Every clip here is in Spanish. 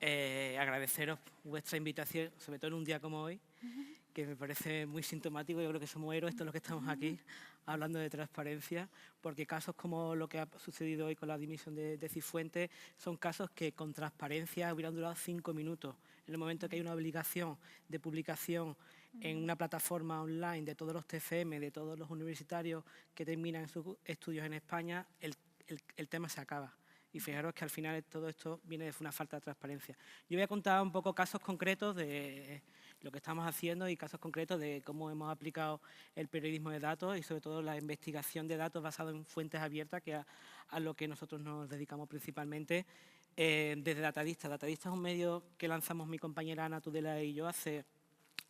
agradeceros vuestra invitación, sobre todo en un día como hoy, que me parece muy sintomático. Yo creo que somos héroes todos los que estamos aquí hablando de transparencia, porque casos como lo que ha sucedido hoy con la dimisión de Cifuentes son casos que con transparencia hubieran durado 5 minutos. En el momento que hay una obligación de publicación en una plataforma online de todos los TFM, de todos los universitarios que terminan sus estudios en España, el tema se acaba. Y fijaros que al final todo esto viene de una falta de transparencia. Yo voy a contar un poco casos concretos de lo que estamos haciendo y casos concretos de cómo hemos aplicado el periodismo de datos y sobre todo la investigación de datos basada en fuentes abiertas, que es a lo que nosotros nos dedicamos principalmente desde Datadista. Datadista es un medio que lanzamos mi compañera Ana Tudela y yo hace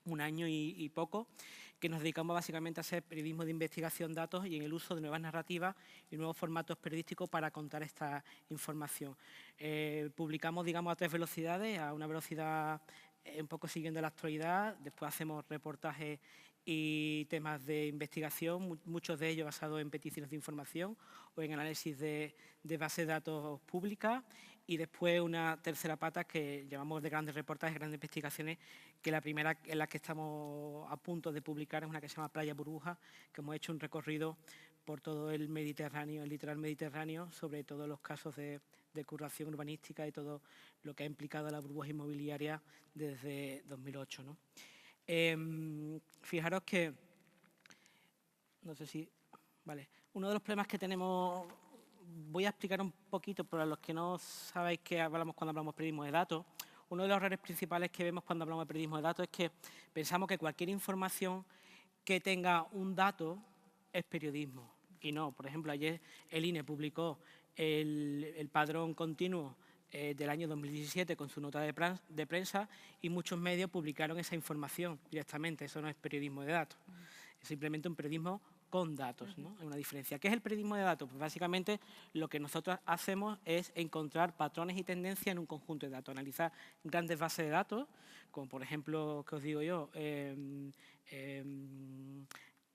un año y poco, que nos dedicamos básicamente a hacer periodismo de investigación, datos y en el uso de nuevas narrativas y nuevos formatos periodísticos para contar esta información. Publicamos, digamos, a 3 velocidades, a una velocidad un poco siguiendo la actualidad, después hacemos reportajes y temas de investigación, muchos de ellos basados en peticiones de información o en análisis de bases de datos públicas, y después una tercera pata que llamamos de grandes reportajes, grandes investigaciones, que la primera en la que estamos a punto de publicar es una que se llama Playa Burbuja, que hemos hecho un recorrido por todo el Mediterráneo, el litoral mediterráneo, sobre todos los casos de curvación urbanística y todo lo que ha implicado la burbuja inmobiliaria desde 2008, ¿no? Fijaros que, no sé si, vale, uno de los problemas que tenemos, voy a explicar un poquito para los que no sabéis qué hablamos cuando hablamos de periodismo de datos. Uno de los errores principales que vemos cuando hablamos de periodismo de datos es que pensamos que cualquier información que tenga un dato es periodismo. Y no, por ejemplo, ayer el INE publicó el padrón continuo del año 2017 con su nota de prensa y muchos medios publicaron esa información directamente. Eso no es periodismo de datos, es simplemente un periodismo con datos, ¿no? Hay una diferencia. ¿Qué es el periodismo de datos? Pues básicamente lo que nosotros hacemos es encontrar patrones y tendencias en un conjunto de datos, analizar grandes bases de datos, como por ejemplo, ¿qué os digo yo?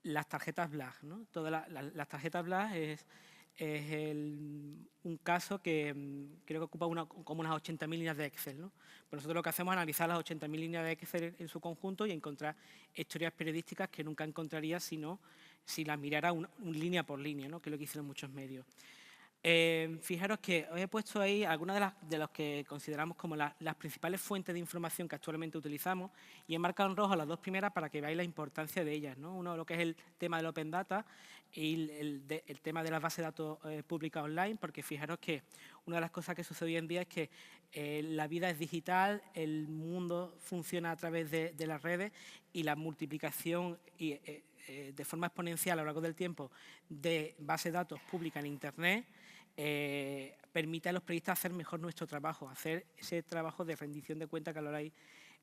Las tarjetas Black, ¿no? Todas las tarjetas Black es un caso que creo que ocupa como unas 80.000 líneas de Excel, ¿no? Pues nosotros lo que hacemos es analizar las 80.000 líneas de Excel en su conjunto y encontrar historias periodísticas que nunca encontraría si las mirara línea por línea, ¿no? Que es lo que hicieron muchos medios. Fijaros que os he puesto ahí algunas de los que consideramos como las principales fuentes de información que actualmente utilizamos, y he marcado en rojo las 2 primeras para que veáis la importancia de ellas, ¿no? Uno, lo que es el tema del Open Data y el tema de las bases de datos públicas online, porque fijaros que una de las cosas que sucede hoy en día es que la vida es digital, el mundo funciona a través de las redes y la multiplicación de forma exponencial a lo largo del tiempo de bases de datos públicas en Internet permite a los periodistas hacer mejor nuestro trabajo, hacer ese trabajo de rendición de cuentas que habláis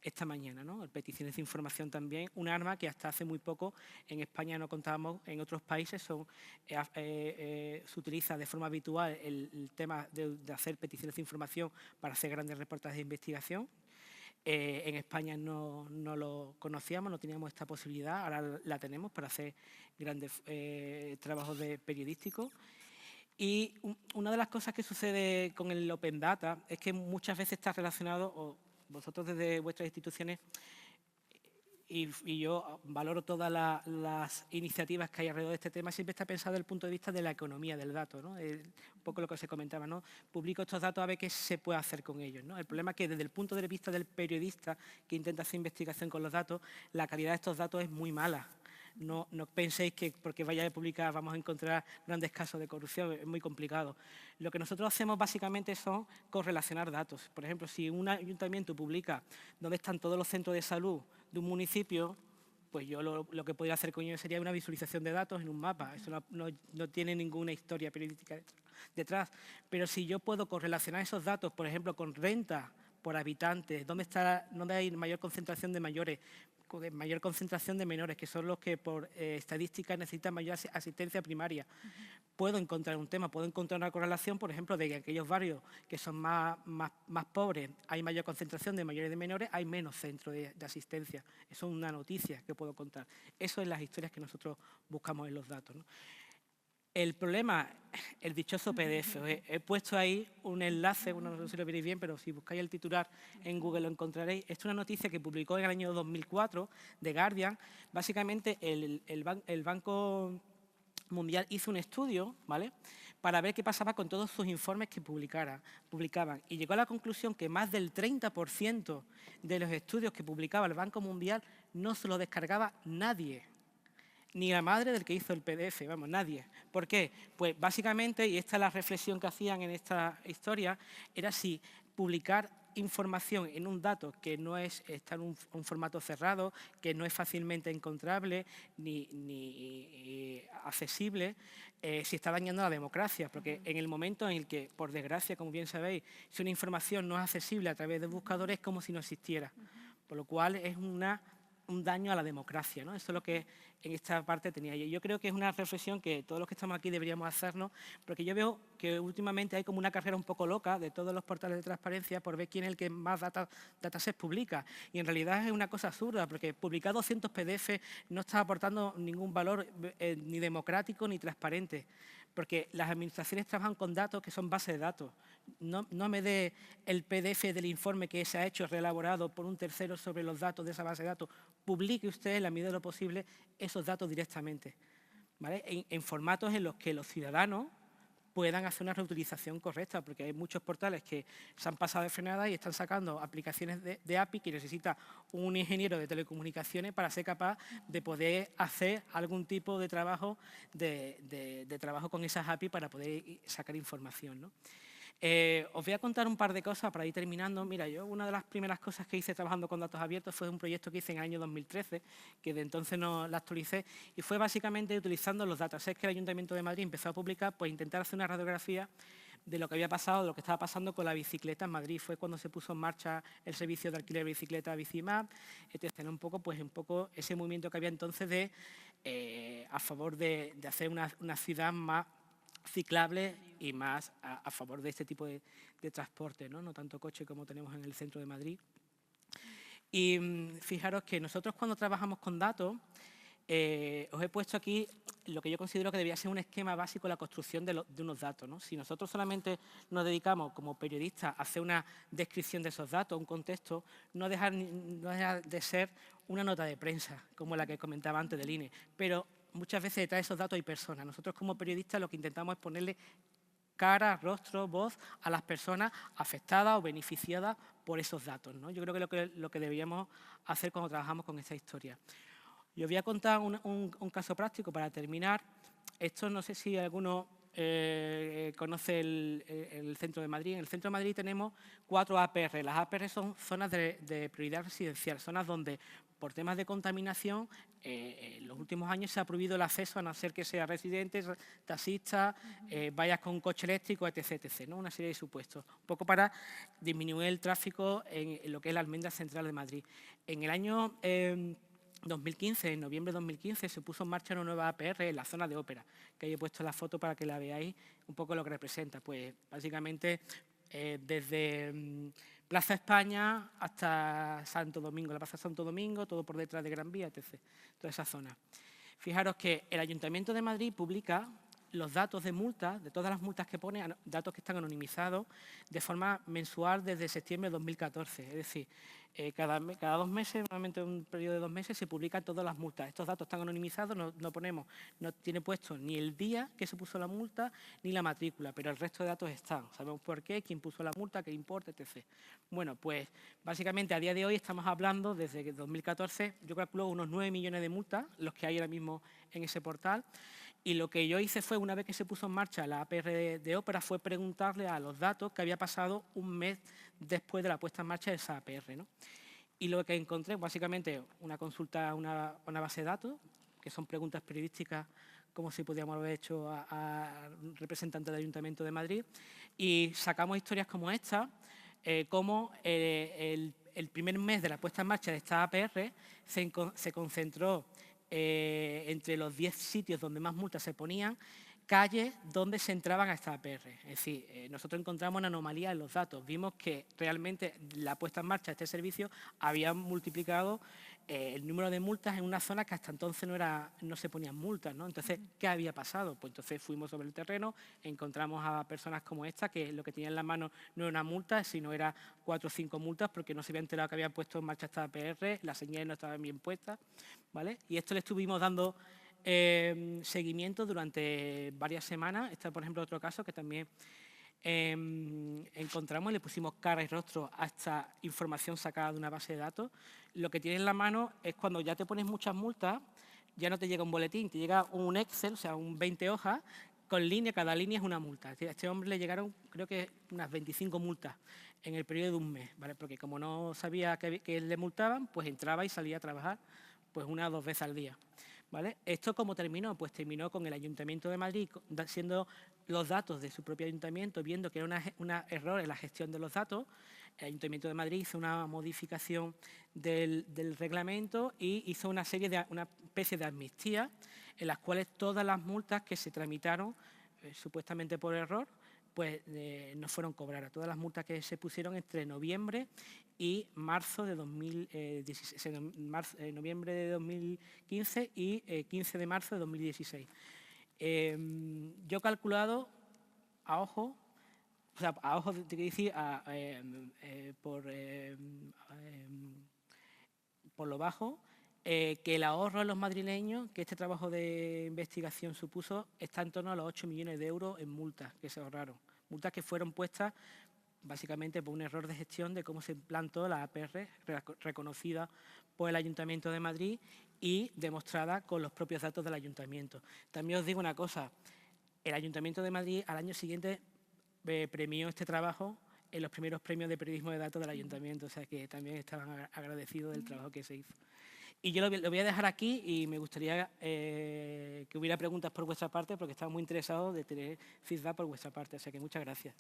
esta mañana, ¿no? Peticiones de información también, un arma que hasta hace muy poco en España no contábamos, en otros países se utiliza de forma habitual el tema de hacer peticiones de información para hacer grandes reportajes de investigación. En España no lo conocíamos, no teníamos esta posibilidad, ahora la tenemos para hacer grandes trabajos periodísticos. Y una de las cosas que sucede con el Open Data es que muchas veces está relacionado, o vosotros desde vuestras instituciones, y yo valoro todas las iniciativas que hay alrededor de este tema, siempre está pensado desde el punto de vista de la economía del dato, ¿no? Un poco lo que se comentaba, ¿no? Publico estos datos a ver qué se puede hacer con ellos, ¿no? El problema es que desde el punto de vista del periodista que intenta hacer investigación con los datos, la calidad de estos datos es muy mala. No penséis que porque vayáis a publicar vamos a encontrar grandes casos de corrupción, es muy complicado. Lo que nosotros hacemos básicamente son correlacionar datos. Por ejemplo, si un ayuntamiento publica dónde están todos los centros de salud de un municipio, pues yo lo que podría hacer con ello sería una visualización de datos en un mapa. Eso no tiene ninguna historia periodística detrás. Pero si yo puedo correlacionar esos datos, por ejemplo, con renta por habitantes, dónde hay mayor concentración de mayores, mayor concentración de menores, que son los que por estadísticas necesitan mayor asistencia primaria. Puedo encontrar un tema, puedo encontrar una correlación, por ejemplo, de que en aquellos barrios que son más pobres hay mayor concentración de mayores y de menores, hay menos centros de asistencia. Eso es una noticia que puedo contar. Eso es las historias que nosotros buscamos en los datos, ¿no? El problema, el dichoso PDF. He puesto ahí un enlace, bueno, no sé si lo veréis bien, pero si buscáis el titular en Google lo encontraréis. Esto es una noticia que publicó en el año 2004 The Guardian. Básicamente, el Banco Mundial hizo un estudio, ¿vale?, para ver qué pasaba con todos sus informes que publicaban. Y llegó a la conclusión que más del 30% de los estudios que publicaba el Banco Mundial no se los descargaba nadie. Ni la madre del que hizo el PDF, vamos, nadie. ¿Por qué? Pues básicamente, y esta es la reflexión que hacían en esta historia, era si publicar información en un dato que no está en un formato cerrado, que no es fácilmente encontrable ni accesible, si está dañando la democracia. Porque en el momento en el que, por desgracia, como bien sabéis, si una información no es accesible a través de buscadores, es como si no existiera. Por lo cual es un daño a la democracia, ¿no? Eso es lo que en esta parte tenía yo. Yo creo que es una reflexión que todos los que estamos aquí deberíamos hacernos, porque yo veo que últimamente hay como una carrera un poco loca de todos los portales de transparencia por ver quién es el que más datasets publica. Y en realidad es una cosa absurda, porque publicar 200 PDF no está aportando ningún valor ni democrático ni transparente, porque las administraciones trabajan con datos que son bases de datos. No me dé el PDF del informe que se ha hecho, reelaborado por un tercero sobre los datos de esa base de datos. Publique usted, en la medida de lo posible, esos datos directamente, ¿vale? En formatos en los que los ciudadanos puedan hacer una reutilización correcta, porque hay muchos portales que se han pasado de frenada y están sacando aplicaciones de API que necesita un ingeniero de telecomunicaciones para ser capaz de poder hacer algún tipo de trabajo, de trabajo con esas API para poder sacar información, ¿no? Os voy a contar un par de cosas para ir terminando. Mira, yo una de las primeras cosas que hice trabajando con datos abiertos fue un proyecto que hice en el año 2013, que de entonces no la actualicé, y fue básicamente utilizando los datasets que el Ayuntamiento de Madrid empezó a publicar, pues intentar hacer una radiografía de lo que había pasado, de lo que estaba pasando con la bicicleta en Madrid. Fue cuando se puso en marcha el servicio de alquiler de bicicleta Bicimap, etc. Un poco ese movimiento que había entonces a favor de hacer una ciudad más ciclable y más a favor de este tipo de transporte, ¿no? No tanto coche como tenemos en el centro de Madrid. Y fijaros que nosotros cuando trabajamos con datos, os he puesto aquí lo que yo considero que debía ser un esquema básico de la construcción de unos datos, ¿no? Si nosotros solamente nos dedicamos como periodistas a hacer una descripción de esos datos, un contexto, no deja de ser una nota de prensa, como la que comentaba antes del INE. Pero muchas veces detrás de esos datos hay personas. Nosotros como periodistas lo que intentamos es ponerle cara, rostro, voz a las personas afectadas o beneficiadas por esos datos, ¿no? Yo creo que lo que deberíamos hacer cuando trabajamos con esta historia. Y os voy a contar un caso práctico para terminar. Esto no sé si alguno conoce el centro de Madrid. En el centro de Madrid tenemos 4 APR. Las APR son zonas de prioridad residencial, zonas donde por temas de contaminación en los últimos años se ha prohibido el acceso a no ser que sea residentes, taxistas, vayas con coche eléctrico, etc., ¿no? Una serie de supuestos, un poco para disminuir el tráfico en lo que es la almendra central de Madrid. En el año 2015, en noviembre de 2015, se puso en marcha una nueva APR en la zona de Ópera, que ahí he puesto la foto para que la veáis un poco lo que representa. Pues básicamente desde Plaza España hasta Santo Domingo, la Plaza Santo Domingo, todo por detrás de Gran Vía, etc. Toda esa zona. Fijaros que el Ayuntamiento de Madrid publica los datos de multas, de todas las multas que pone, datos que están anonimizados de forma mensual desde septiembre de 2014. Es decir, cada 2 meses, normalmente un periodo de 2 meses, se publican todas las multas. Estos datos están anonimizados, no tiene puesto ni el día que se puso la multa ni la matrícula, pero el resto de datos están. Sabemos por qué, quién puso la multa, qué importe, etc. Bueno, pues básicamente a día de hoy estamos hablando, desde 2014, yo calculo unos 9 millones de multas, los que hay ahora mismo en ese portal. Y lo que yo hice fue, una vez que se puso en marcha la APR de Ópera, fue preguntarle a los datos qué había pasado un mes después de la puesta en marcha de esa APR, ¿no? Y lo que encontré, básicamente, una consulta a una base de datos, que son preguntas periodísticas, como si podíamos haber hecho a representantes del Ayuntamiento de Madrid, y sacamos historias como esta, como el primer mes de la puesta en marcha de esta APR se concentró entre los 10 sitios donde más multas se ponían, calles donde se entraban a esta APR. Es decir, nosotros encontramos una anomalía en los datos. Vimos que realmente la puesta en marcha de este servicio había multiplicado el número de multas en una zona que hasta entonces no se ponían multas, ¿no? Entonces, ¿qué había pasado? Pues entonces fuimos sobre el terreno, encontramos a personas como esta, que lo que tenían en la mano no era una multa, sino era 4 o 5 multas, porque no se había enterado que habían puesto en marcha esta APR, las señales no estaban bien puestas, ¿vale? Y esto le estuvimos dando seguimiento durante varias semanas. Este, por ejemplo, otro caso que también encontramos y le pusimos cara y rostro a esta información sacada de una base de datos. Lo que tienes en la mano es cuando ya te pones muchas multas, ya no te llega un boletín, te llega un Excel, o sea, un 20 hojas, con línea, cada línea es una multa. A este hombre le llegaron, creo que unas 25 multas en el periodo de un mes, ¿vale? Porque como no sabía que le multaban, pues entraba y salía a trabajar pues 1 o 2 veces al día. ¿Vale? ¿Esto cómo terminó? Pues terminó con el Ayuntamiento de Madrid siendo los datos de su propio ayuntamiento, viendo que era un error en la gestión de los datos. El Ayuntamiento de Madrid hizo una modificación del reglamento y hizo una especie de amnistía en las cuales todas las multas que se tramitaron supuestamente por error pues no fueron cobradas. Todas las multas que se pusieron entre noviembre y marzo de 2016, noviembre de 2015 y 15 de marzo de 2016. Yo he calculado a ojo, o sea, a ojo, te quiero decir, por lo bajo, que el ahorro a los madrileños, que este trabajo de investigación supuso, está en torno a los 8 millones de euros en multas que se ahorraron. Multas que fueron puestas básicamente por un error de gestión de cómo se implantó la APR, reconocida por el Ayuntamiento de Madrid y demostrada con los propios datos del Ayuntamiento. También os digo una cosa, el Ayuntamiento de Madrid al año siguiente premió este trabajo en los primeros premios de periodismo de datos del Ayuntamiento, o sea que también estaban agradecidos del trabajo que se hizo. Y yo lo voy a dejar aquí y me gustaría que hubiera preguntas por vuestra parte porque estamos muy interesados de tener feedback por vuestra parte, o sea que muchas gracias.